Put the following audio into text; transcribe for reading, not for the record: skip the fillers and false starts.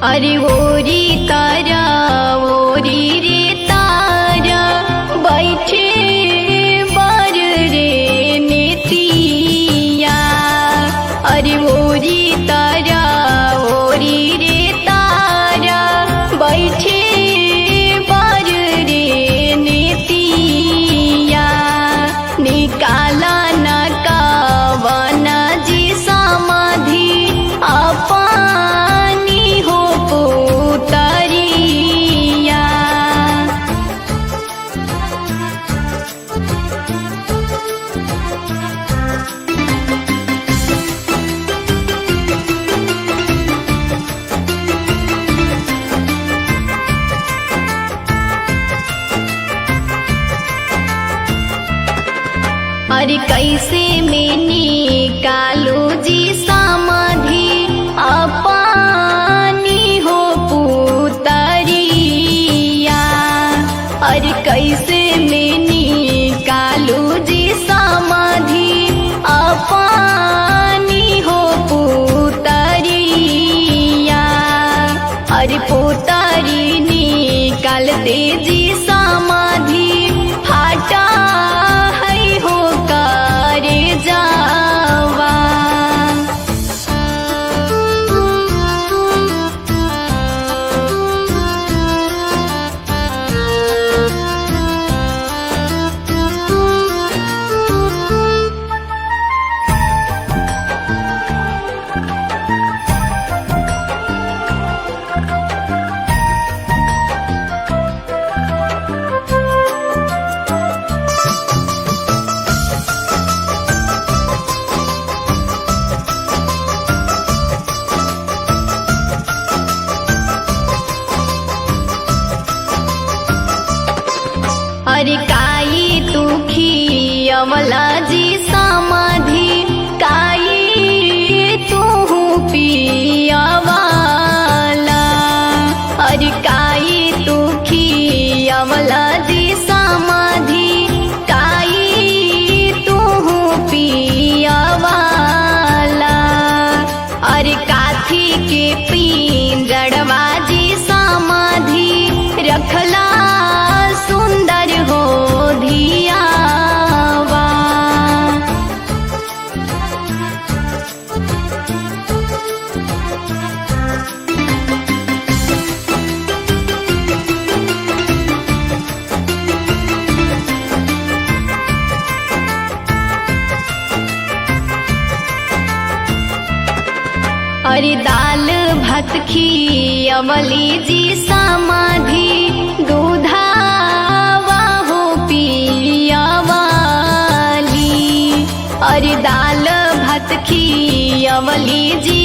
अरे ओरी तारा ओरी रे तारा बैठे बर रे नेतिया। अरे ओरी तारा ओरी रे तारा बैठे बर रे नेतिया। निकाला न कावना जी समाधि अपनी हो पुतरिया। अरे कैसे में निकालो जी समाधि अपनी हो पुतरिया। अरे कैसे में निकालो जी समाधि अपनी हो पुतरिया। अरे पुतरी निकालते जी समाधि फाटा है हो करे जावा। अरे काई तुखी अमला जी समाधि काई तू पियावाला। अरे काई तुखी अमला जी समाधि काई तू पियावाला। अरे काथी के पिंजड़वा जी समाधि रखला सुंदर हो धियावा। अरे दाल भात खियवली जी समाधि दूधावा हो पियावाली। अरे दाल भात खियवली जी